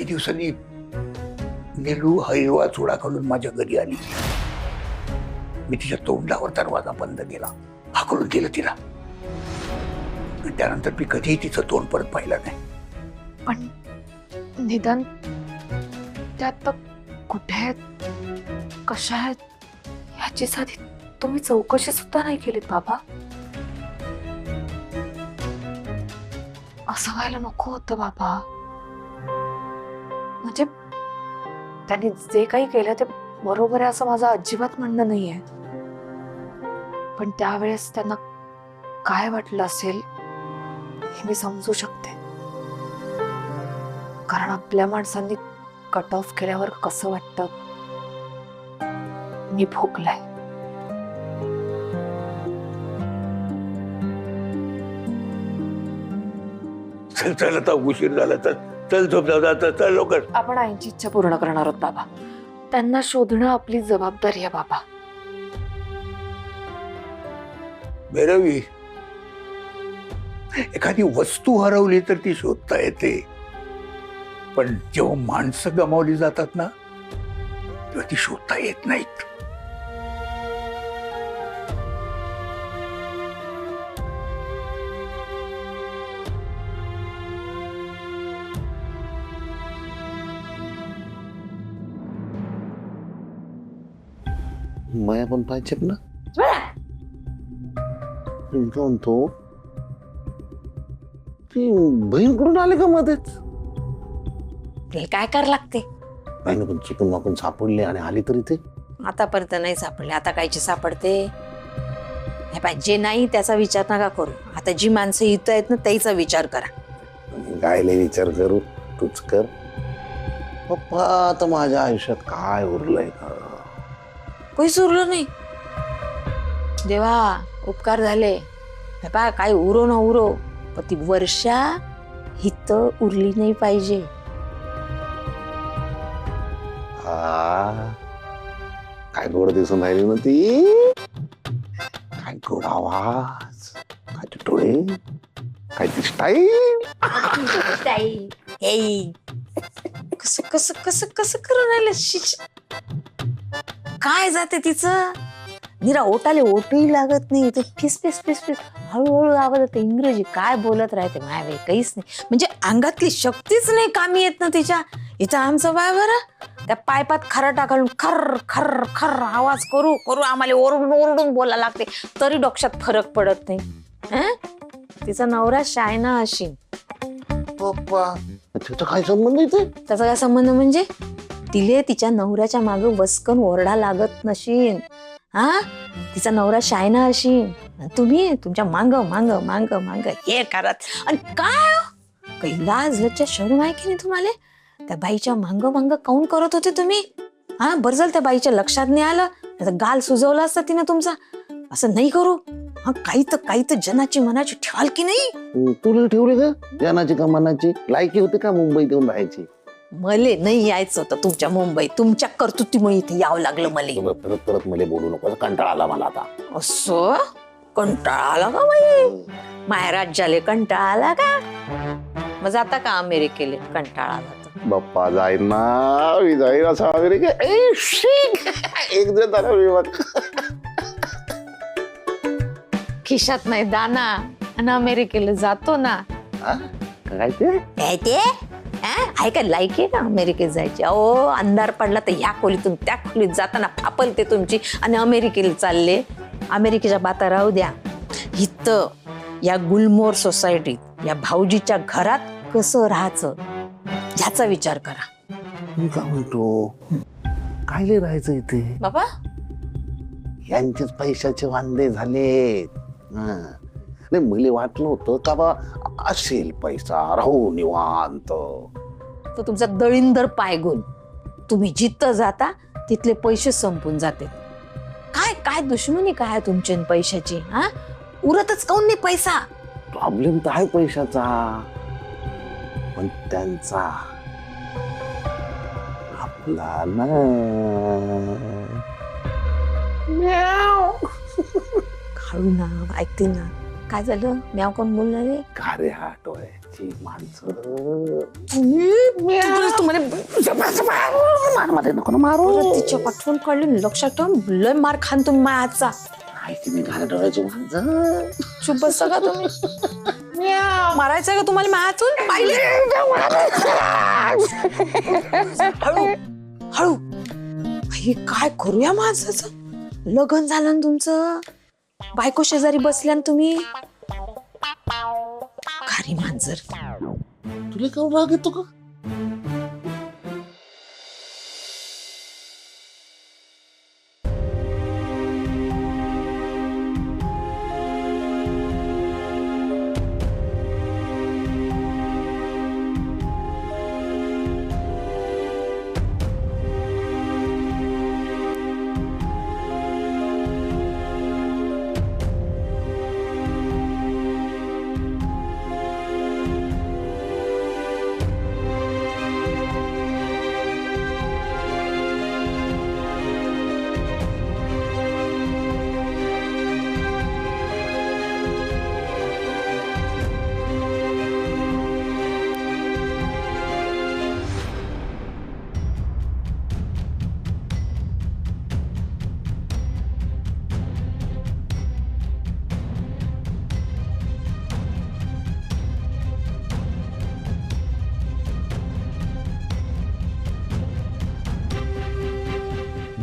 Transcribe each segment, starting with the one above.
काही दिवसांनी नीलू हिरवा चुडा घालून माझ्या घरी आली. मी तिच्या तोंडावर दरवाजा बंद केला, हाकलून दिलं तिला. आणि त्यानंतर मी कधीही तिचं तोंड परत पाहिलं नाही. पण निदान त्यात कुठे आहेत, कशा आहेत ह्याची साधी तुम्ही चौकशी सुद्धा नाही केलीत बाबा. असं व्हायला नको होतं बाबा. म्हणजे त्यांनी जे काही केलं ते बरोबर आहे असं माझं अजिबात म्हणणं नाहीये, पण त्यावेळेस त्यांना काय वाटलं असेल हे मी समजू शकते. कारण आपल्या माणसांनी कट ऑफ केल्यावर कसं वाटतं. मी भोगलाय. चल चल आता उशीर झाला तर चल झोप जाऊ आता. चल लवकर. आपण आईची इच्छा पूर्ण करणार आहोत बाबा. त्यांना शोधणं आपली जबाबदारी आहे बाबा. भैरवी, एखादी वस्तू हरवली तर ती शोधता येते, पण जेव्हा माणसं गमावली जातात ना तेव्हा ती शोधता येत नाहीत. माया पण पाहिजेत ना. म्हणतो ती बहीण कुठून आली का मध्येच. काय कर लागते. बहीण पण चुकून माकून सापडली आणि आली तरी ते आतापर्यंत नाही सापडले. आता कायची सापडते. हे पाय, जे नाही त्याचा विचार नका करू. आता जी माणसं इथं आहेत ना त्याचा विचार करा. गायले विचार करू तूच कर. पप्पा आता माझ्या आयुष्यात काय उरलंय का. काहीच उरलं नाही. देवा उपकार झाले. हे पा काय उरो ना उरो, पण ती वर्षा हित उरली नाही पाहिजे. हा काय गोड दिसून राहिली ना ती. काय गोड आवाज, काय ते डोळे, काय ती स्टाईल. कस कस कस कस करून राहिलं. काय जाते तिचं. निरा ओटाले ओटही लागत नाही. ते फिस फिस फिस फिस हळूहळू आवाज येते. इंग्रजी काय बोलत राहते मायाबाई. काहीच नाही. म्हणजे अंगातली शक्तीच नाही कामी येत ना तिच्या. इथं आमचं बाय बरं त्या पायपात खरा टाकून खर खर खर आवाज करू करू आम्हाला ओरडून ओरडून बोलायला लागते, तरी डोक्यात फरक पडत नाही. तिचा नवरा शायना अशी. पप्पा त्याचा काय संबंध इथे. त्याचा काय संबंध म्हणजे तिले तिच्या नवऱ्याच्या मागे वसकन ओरडा लागत नशीन. हा तिचा नवरा शायना अशी. तुम्ही तुमच्या मांग मांग मांग मांग हे करत. आणि काय काही लाज लज्जा शरम आहे की नाही तुम्हाला. त्या बाईच्या मांग मांग काऊन करत होते तुम्ही. हा बरं झालं त्या बाईच्या लक्षात नाही आलं, गाल सुजवला असता तिने तुमचा. असं नाही करू. हा काही तर जनाची मनाची ठेवाल की नाही. तुला ठेवली का जनाची का मनाची. लायकी होती का मुंबईत येऊन राहायची. मले नाही यायचं होतं तुमच्या मुंबईत. तुमच्या कर्तृत्वामुळे इथे यावं लागलं मला. परत परत मला बोलू नको. कंटाळा आला मला आता. असं कंटाळा आला का बाई. मायराज्याले कंटाळा आला का. मग जाता का अमेरिकेले कंटाळा आला तर. बाप्पा जाईल ना. मी जाईल असं अमेरिका. एक दिवस खिशात नाही दाना आणि अमेरिकेला जातो ना. काय ते काय ते आहे का लायकी आहे का अमेरिकेत जायची. अहो अंधार पडला तर ह्या खोलीतून त्या खोलीत जाताना फापलते तुमची आणि अमेरिकेला चालले. अमेरिकेच्या बाता राहू द्या. इथं या गुलमोर सोसायटीत या भाऊजीच्या घरात कसं राहायचं ह्याचा विचार करा. मी काय म्हणतो कायले राहायचं इथे. बाबा यांचेच पैशाचे वांदे झाले. नाही मला वाटलं होतं का बा असेल पैसा राहू निवांत. तो तुमचा दळिंदर पायगुण. तुम्ही जिथं जाता तिथले पैसे संपून जाते. काय काय दुश्मनी काय तुमच्या पैशाची. हा उरतच काऊन नाही पैसा. प्रॉब्लेम तर आहे पैशाचा, पण त्यांचा आपला ना. खाऊ ना ऐकते ना. काय झालं? म्याव कोण बोलणारे? का रे हा डोळ्याची माणसं मारमध्ये नको ना मारू. परत तिच्या पाठवून काढली, लक्षात ठेव लय मार खान तुम्ही माझ्या हातचा. माहिती नाही का डोळ्याची माणसं. चुप बसता का तुम्ही? मारायचं का तुम्हाला माझ्या हातून? पाहिले हळू हळू. हे काय करूया माणसाचं? लग्न झालं ना तुमचं, बायको शेजारी बसल्या ना तुम्ही. खारी मांजर. तुला का राग येतो का?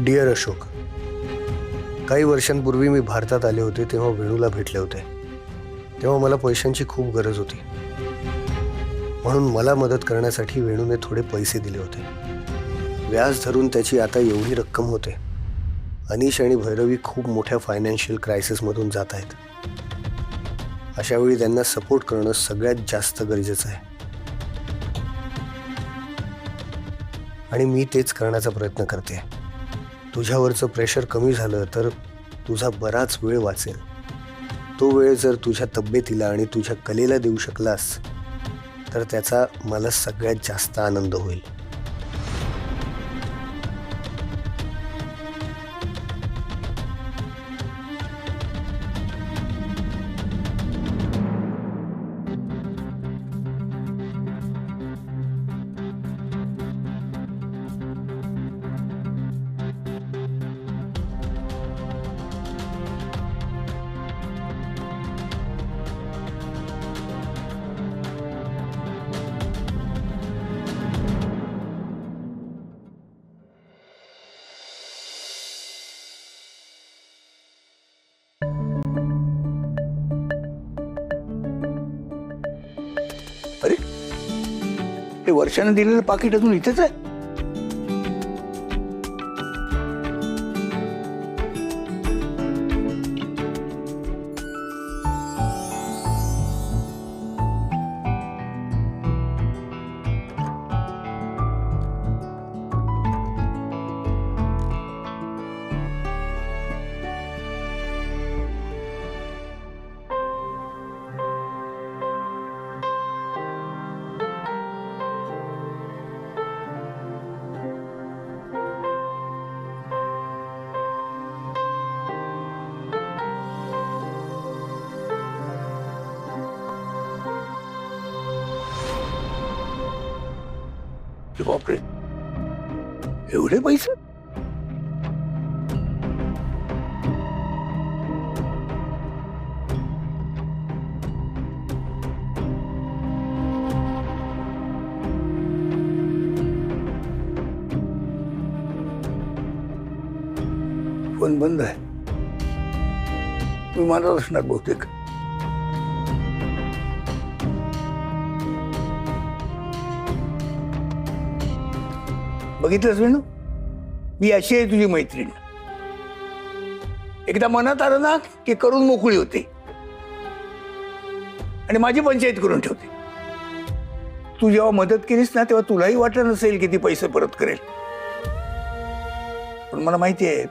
डिअर अशोक, काही वर्षांपूर्वी मी भारतात आले होते तेव्हा वेणूला भेटले होते. तेव्हा मला पैशांची खूप गरज होती, म्हणून मला मदत करण्यासाठी वेणूने थोडे पैसे दिले होते. व्याज धरून त्याची आता एवढी रक्कम होते. अनिश आणि भैरवी खूप मोठ्या फायनान्शियल क्रायसिसमधून जात आहेत. अशा वेळी त्यांना सपोर्ट करणं सगळ्यात जास्त गरजेचं आहे, आणि मी तेच करण्याचा प्रयत्न करते. तुझ्यावरचं प्रेशर कमी झालं तर तुझा बराच वेळ वाचेल. तो वेळ जर तुझ्या तब्येतीला आणि तुझ्या कलेला देऊ शकलास तर त्याचा मला सगळ्यात जास्त आनंद होईल. अरे हे वर्षानं दिलेलं पाकिट अजून इथेच आहे. बापरे, एवढे पैसे? फोन बंद आहे. विमानात असणार बहुतेक. बघितलंस वेणू, मी अशी आहे तुझी मैत्रीण. एकदा मनात आलं ना की करून मोकळी होते आणि माझी पंचायत करून ठेवते. तू जेव्हा मदत केलीस ना तेव्हा तुलाही वाटलं नसेल की ती पैसे परत करेल, पण मला माहिती आहे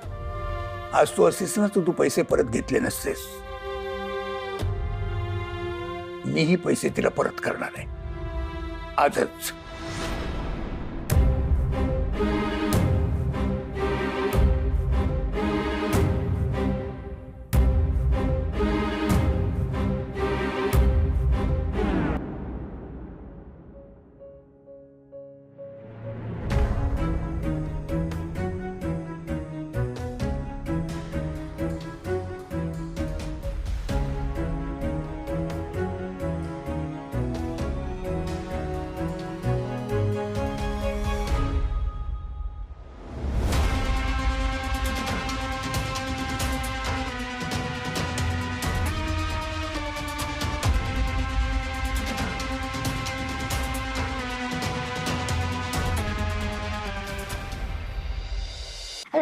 आज तू असतीस ना तू पैसे परत घेतले नसतेस. मीही पैसे तिला परत करणार आहे आजच.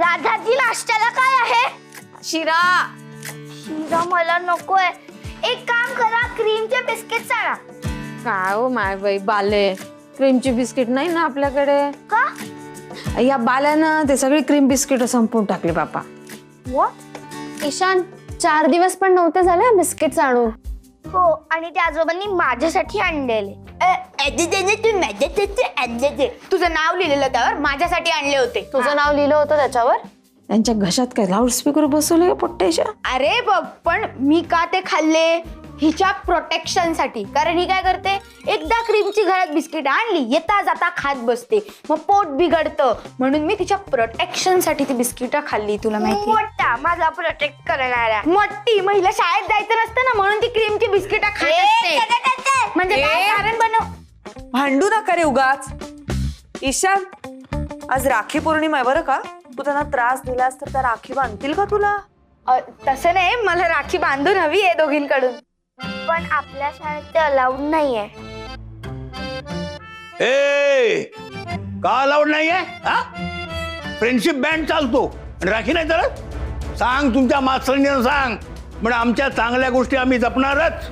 राधाजी नाश्त्याला काय आहे? शिरा. शिरा मला नकोय. एक काम करा, क्रीमचे बिस्किट आणा. काय हो माय बाई बाले, क्रीमची बिस्किट नाही ना आपल्याकडे. का? या बाल्यानं ते सगळी क्रीम बिस्किट संपवून टाकली बापा. ईशान 4 दिवस पण नव्हते झाले बिस्किट आणून. हो, आणि त्या आजोबांनी माझ्यासाठी आणलेले. तुझं नाव लिहिलेलं त्यावर, माझ्यासाठी आणले होते. तुझं नाव लिहिलं होतं त्याच्यावर. त्यांच्या घशात काय लाऊडस्पीकर बसवले पोट्टेशा? अरे पण मी का ते खाल्ले? हिच्या प्रोटेक्शन साठी. कारण ही काय करते, एकदा क्रीमची घरात बिस्किट आणली, येता जाता खात बसते, मग पोट बिघडतं. म्हणून मी तिच्या प्रोटेक्शन साठी ती बिस्किट खाल्ली. तुला माहिती? मोठा माझा प्रोटेक्ट करणारा. मोठी महिला शाळेत जायचं नसतं ना, म्हणून ती क्रीमची बिस्किट खात असते. म्हणजे काय कारण बनव. भांडू नका रे उगाच. ईशान, आज राखी पौर्णिमा आहे बरं का. तू त्यांना त्रास दिलास तर त्या राखी बांधतील का तुला? तसं नाही, मला राखी बांधून हवी आहे दोघींकडून. पण आपल्या शाळेत ते अलाउड नाहीये. ए, का अलाउड नाहीये? फ्रेंडशिप बँड चालतो आणि राखी नाही चालत? सांग तुमच्या मास्तरांना, सांग म्हणजे आमच्या चांगल्या गोष्टी आम्ही जपणारच.